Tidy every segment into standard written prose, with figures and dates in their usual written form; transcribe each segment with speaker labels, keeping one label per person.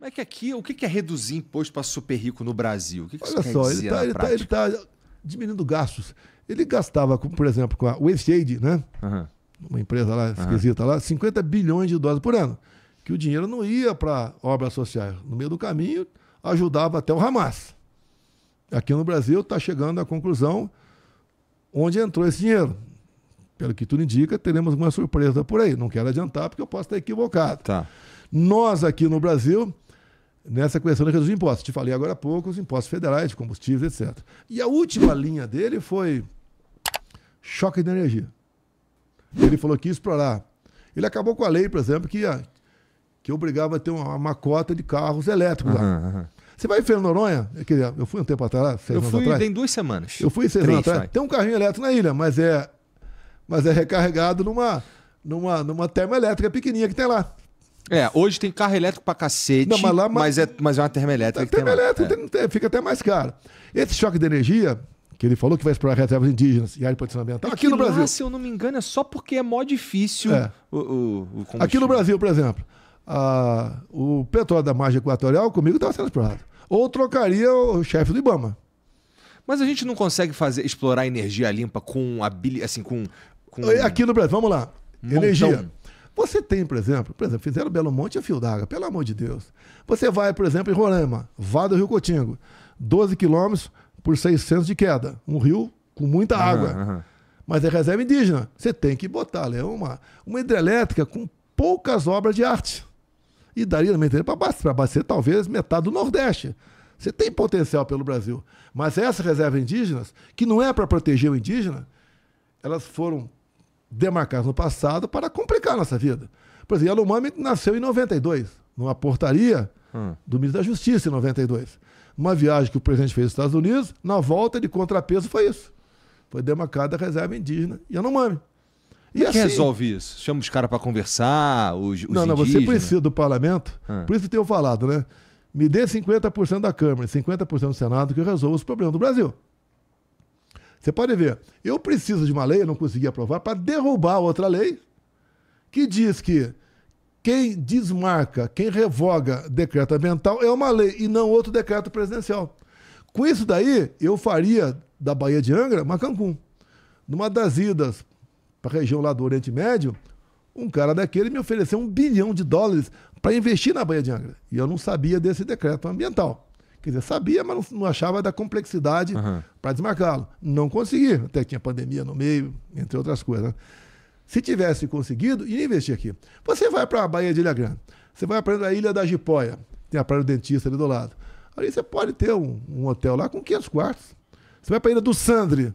Speaker 1: Mas é que aqui, o que é reduzir imposto para super rico no Brasil? O que isso
Speaker 2: Olha
Speaker 1: quer
Speaker 2: só,
Speaker 1: dizer na
Speaker 2: ele
Speaker 1: prática?
Speaker 2: está diminuindo gastos. Ele gastava, por exemplo, com a Waste né?
Speaker 1: Uhum.
Speaker 2: Uma empresa lá esquisita lá, 50 bilhões de dólares por ano. Que o dinheiro não ia para obras sociais. No meio do caminho, ajudava até o Hamas. Aqui no Brasil está chegando à conclusão onde entrou esse dinheiro. Pelo que tudo indica, teremos alguma surpresa por aí. Não quero adiantar porque eu posso estar equivocado.
Speaker 1: Tá.
Speaker 2: Nós aqui no Brasil, nessa questão de reduzir impostos, te falei agora há pouco, os impostos federais, de combustíveis, etc. E a última linha dele foi choque de energia. Ele falou que ia explorar. Ele acabou com a lei, por exemplo, que obrigava a ter uma cota de carros elétricos lá. Você vai em Fernando de Noronha? Eu fui um tempo atrás, 6 anos atrás.
Speaker 1: Tem 2 semanas.
Speaker 2: Eu fui 6 anos atrás. Tem um carrinho elétrico na ilha, mas é recarregado numa termoelétrica pequenininha que tem lá.
Speaker 1: Hoje tem carro elétrico pra cacete,
Speaker 2: Não,
Speaker 1: mas é uma termoelétrica.
Speaker 2: Fica até mais caro. Esse choque de energia, que ele falou que vai explorar reservas indígenas e área de proteção ambiental, aqui no Brasil.
Speaker 1: Se eu não me engano, é só porque é mó difícil o combustível.
Speaker 2: Aqui no Brasil, por exemplo, o petróleo da margem equatorial comigo estava sendo explorado. Ou trocaria o chefe do IBAMA.
Speaker 1: Mas a gente não consegue explorar energia limpa com
Speaker 2: Aqui no Brasil, vamos lá.
Speaker 1: Montão.
Speaker 2: Energia. Você tem, por exemplo, fizeram Belo Monte e Fio d'Água, pelo amor de Deus. Você vai, por exemplo, em Roraima, Vale do Rio Cotingo, 12 quilômetros por 600 de queda. Um rio com muita água. Mas é reserva indígena. Você tem que botar ali uma hidrelétrica com poucas obras de arte. E daria também para abastecer talvez metade do Nordeste. Você tem potencial pelo Brasil. Mas essas reservas indígenas, que não é para proteger o indígena, elas foram demarcadas no passado para complicar a nossa vida. Por exemplo, Yanomami nasceu em 92, numa portaria do ministro da Justiça em 92. Uma viagem que o presidente fez aos Estados Unidos, na volta de contrapeso foi isso. Foi demarcada a reserva indígena Yanomami.
Speaker 1: E assim, resolve isso? Chama os caras para conversar, os indígenas?
Speaker 2: Você precisa do parlamento, por isso que tenho falado, né? Me dê 50% da Câmara e 50% do Senado que eu resolvo os problemas do Brasil. Você pode ver, eu preciso de uma lei, eu não consegui aprovar, para derrubar outra lei que diz que quem desmarca, quem revoga decreto ambiental é uma lei e não outro decreto presidencial. Com isso daí, eu faria da Baía de Angra uma Cancún. Numa das idas para a região lá do Oriente Médio, um cara daquele me ofereceu $1 bilhão para investir na Baía de Angra. E eu não sabia desse decreto ambiental. Quer dizer, sabia, mas não achava da complexidade para desmarcá-lo. Não consegui, até que tinha pandemia no meio, entre outras coisas. Né? Se tivesse conseguido, ia investir aqui. Você vai para a Baía de Ilha Grande, você vai para a Ilha da Jipoia, tem a Praia do Dentista ali do lado. Ali você pode ter um hotel lá com 500 quartos. Você vai para a Ilha do Sandre,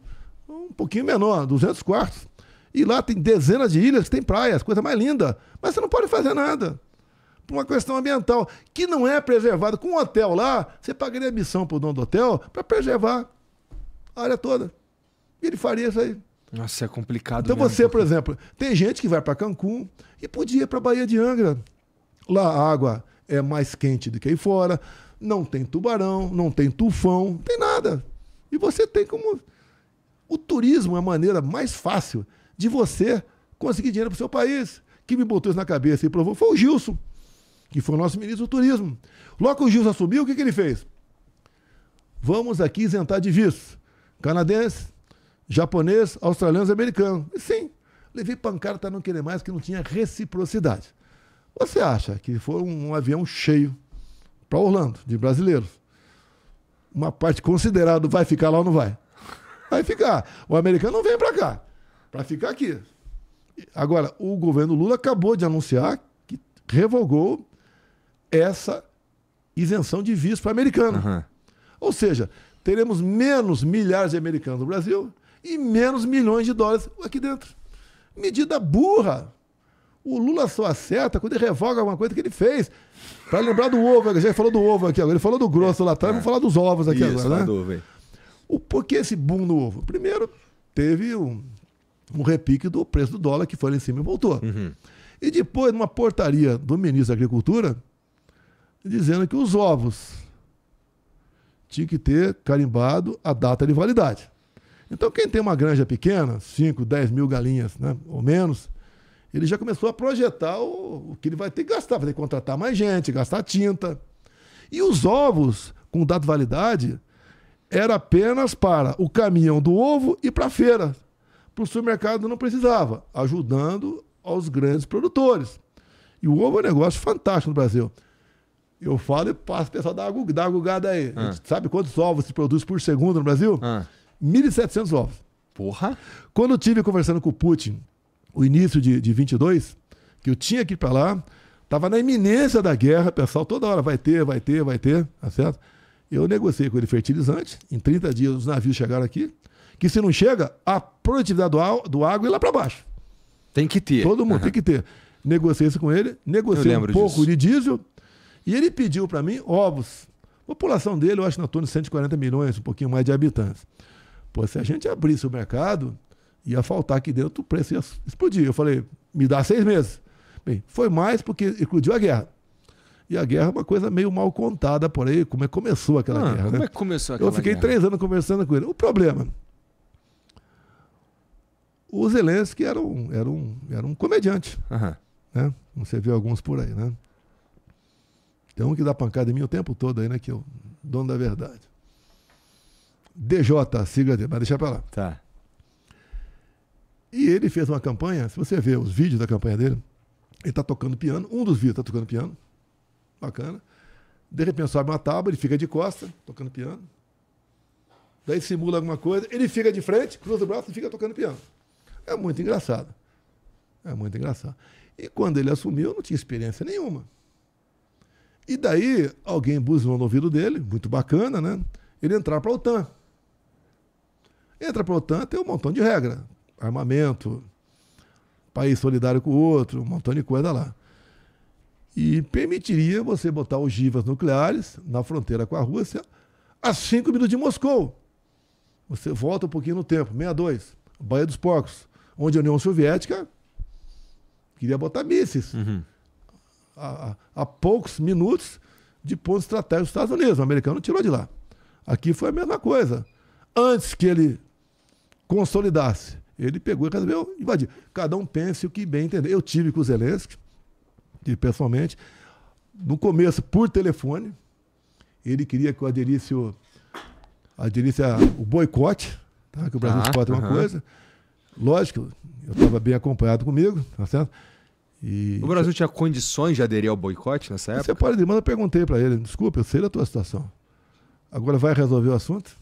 Speaker 2: um pouquinho menor, 200 quartos. E lá tem dezenas de ilhas, tem praias, coisa mais linda. Mas você não pode fazer nada. Por uma questão ambiental, que não é preservada. Com um hotel lá, você pagaria a missão para o dono do hotel para preservar a área toda. E ele faria isso aí.
Speaker 1: Nossa, é complicado
Speaker 2: então
Speaker 1: mesmo,
Speaker 2: você, por exemplo, tem gente que vai para Cancún e podia ir para a Baía de Angra. Lá a água é mais quente do que aí fora, não tem tubarão, não tem tufão, não tem nada. E você tem como... O turismo é a maneira mais fácil de você conseguir dinheiro para o seu país. Quem me botou isso na cabeça e provou foi o Gilson, que foi o nosso ministro do turismo. Logo que o Gilson assumiu, o que ele fez? Vamos aqui isentar de visto. Canadense, japonês, australianos e americanos. E sim, levei pancada para não querer mais, que não tinha reciprocidade. Você acha que foi um avião cheio para Orlando, de brasileiros? Uma parte considerável vai ficar lá ou não vai? Vai ficar. O americano não vem para cá, para ficar aqui. Agora, o governo Lula acabou de anunciar que revogou essa isenção de visto para americano. Ou seja, teremos menos milhares de americanos no Brasil e menos milhões de dólares aqui dentro. Medida burra. O Lula só acerta quando ele revoga alguma coisa que ele fez. Para lembrar do ovo, já falou do ovo aqui agora, ele falou do grosso lá atrás, vamos falar dos ovos aqui agora, né? Por que esse boom no ovo? Primeiro, teve um repique do preço do dólar que foi lá em cima e voltou. E depois, numa portaria do ministro da Agricultura, dizendo que os ovos tinham que ter carimbado a data de validade. Então, quem tem uma granja pequena, 5, 10 mil galinhas, né, ou menos, ele já começou a projetar o que ele vai ter que gastar, vai ter que contratar mais gente, gastar tinta. E os ovos com data de validade era apenas para o caminhão do ovo e para a feira. Para o supermercado não precisava, ajudando aos grandes produtores. E o ovo é um negócio fantástico no Brasil. Eu falo e passo o pessoal dá uma gugada aí. A gente sabe quantos ovos se produz por segundo no Brasil? 1.700 ovos.
Speaker 1: Porra!
Speaker 2: Quando eu estive conversando com o Putin, o início de 22, que eu tinha que ir para lá, estava na iminência da guerra, pessoal, toda hora vai ter, tá certo? Eu negociei com ele fertilizante, em 30 dias os navios chegaram aqui, que se não chega, a produtividade do agro é lá para baixo.
Speaker 1: Tem que ter.
Speaker 2: Todo mundo tem que ter. Negociei isso com ele, negociei um pouco de diesel, e ele pediu para mim ovos. A população dele, eu acho, na torno de 140 milhões, um pouquinho mais de habitantes. Pô, se a gente abrisse o mercado, ia faltar aqui dentro, o preço ia explodir. Eu falei, me dá 6 meses. Bem, foi mais porque eclodiu a guerra. E a guerra é uma coisa meio mal contada por aí, como é que começou aquela guerra.
Speaker 1: Como é que começou aquela guerra?
Speaker 2: Eu fiquei 3 anos conversando com ele. O problema, o Zelensky era um comediante. Né? Você vê alguns por aí, né? Tem um que dá pancada em mim o tempo todo aí, né? Que é o dono da verdade. DJ, sigla dele, mas deixa pra lá.
Speaker 1: Tá.
Speaker 2: E ele fez uma campanha, se você ver os vídeos da campanha dele, ele tá tocando piano, um dos vídeos tá tocando piano, bacana. De repente sobe uma tábua, ele fica de costa, tocando piano. Daí simula alguma coisa, ele fica de frente, cruza o braço e fica tocando piano. É muito engraçado. É muito engraçado. E quando ele assumiu, eu não tinha experiência nenhuma. E daí, alguém buzinou no ouvido dele, muito bacana, né? Ele entrar para a OTAN. Entra para a OTAN, tem um montão de regra. Armamento, país solidário com o outro, um montão de coisa lá. E permitiria você botar ogivas nucleares na fronteira com a Rússia a 5 minutos de Moscou. Você volta um pouquinho no tempo, 62, Baía dos Porcos, onde a União Soviética queria botar mísseis. A poucos minutos de ponto estratégico dos Estados Unidos. O americano tirou de lá. Aqui foi a mesma coisa. Antes que ele consolidasse, ele pegou e resolveu invadir. Cada um pense o que bem entender. Eu tive com o Zelensky, pessoalmente, no começo, por telefone, ele queria que eu aderisse o boicote, tá? Que o Brasil pode ter uma coisa. Lógico, eu estava bem acompanhado comigo, tá certo?
Speaker 1: O Brasil tinha condições de aderir ao boicote nessa época?
Speaker 2: Você pode dizer, mas eu perguntei para ele, desculpa, eu sei da tua situação. Agora vai resolver o assunto?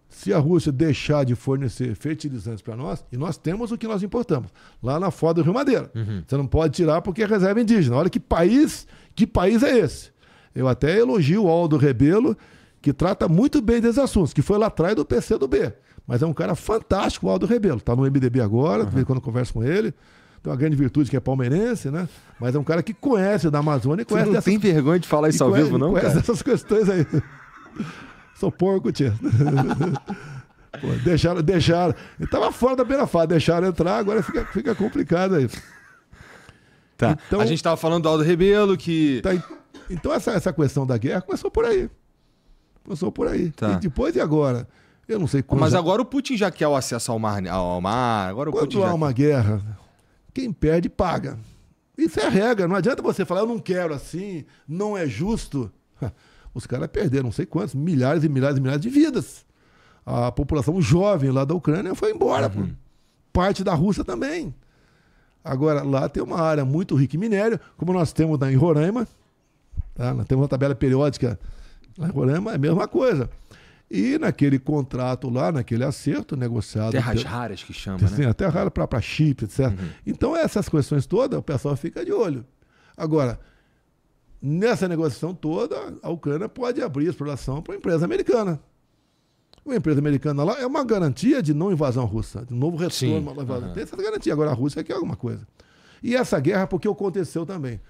Speaker 2: Se a Rússia deixar de fornecer fertilizantes para nós, e nós temos o que nós importamos, lá na foz do Rio Madeira. Você não pode tirar porque é reserva indígena. Olha que país é esse. Eu até elogio o Aldo Rebelo, que trata muito bem desses assuntos, que foi lá atrás do PCdoB. Mas é um cara fantástico, o Aldo Rebelo. Está no MDB agora, quando eu converso com ele. Tem uma grande virtude que é palmeirense, né? Mas é um cara que conhece da Amazônia e conhece
Speaker 1: Você não tem vergonha de falar isso ao vivo, não, cara?
Speaker 2: Conhece essas questões aí. Sou porco, tia. Pô, deixaram. Ele tava fora da beira-fada, deixaram entrar, agora fica complicado aí.
Speaker 1: Tá. Então, a gente tava falando do Aldo Rebelo que...
Speaker 2: Tá, então essa questão da guerra começou por aí.
Speaker 1: Tá.
Speaker 2: E depois e agora? Eu não sei como.
Speaker 1: Mas agora o Putin já quer o acesso ao mar. Agora o
Speaker 2: Quando
Speaker 1: Putin
Speaker 2: há uma guerra, quem perde paga. Isso é a regra. Não adianta você falar, eu não quero assim, não é justo. Os caras perderam não sei quantos, milhares e milhares e milhares de vidas. A população jovem lá da Ucrânia foi embora. Parte da Rússia também. Agora, lá tem uma área muito rica em minério, como nós temos em Roraima. Tá? Nós temos uma tabela periódica lá em Roraima, é a mesma coisa. E naquele contrato lá, naquele acerto negociado...
Speaker 1: Terras raras que chama,
Speaker 2: né? Sim, terra rara para chip, etc. Então, essas questões todas, o pessoal fica de olho. Agora, nessa negociação toda, a Ucrânia pode abrir a exploração para a empresa americana. Uma empresa americana lá é uma garantia de não invasão russa, de novo retorno. Tem essa garantia. Agora, a Rússia quer alguma coisa. E essa guerra, porque aconteceu também.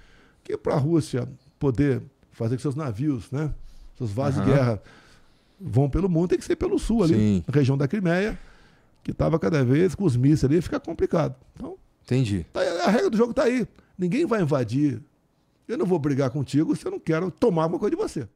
Speaker 2: Que para a Rússia poder fazer com seus navios, né, seus vasos de guerra vão pelo mundo, tem que ser pelo sul ali, na região da Crimeia, que estava cada vez com os mísseis ali, fica complicado. Então,
Speaker 1: entendi.
Speaker 2: A regra do jogo está aí. Ninguém vai invadir. Eu não vou brigar contigo se eu não quero tomar alguma coisa de você.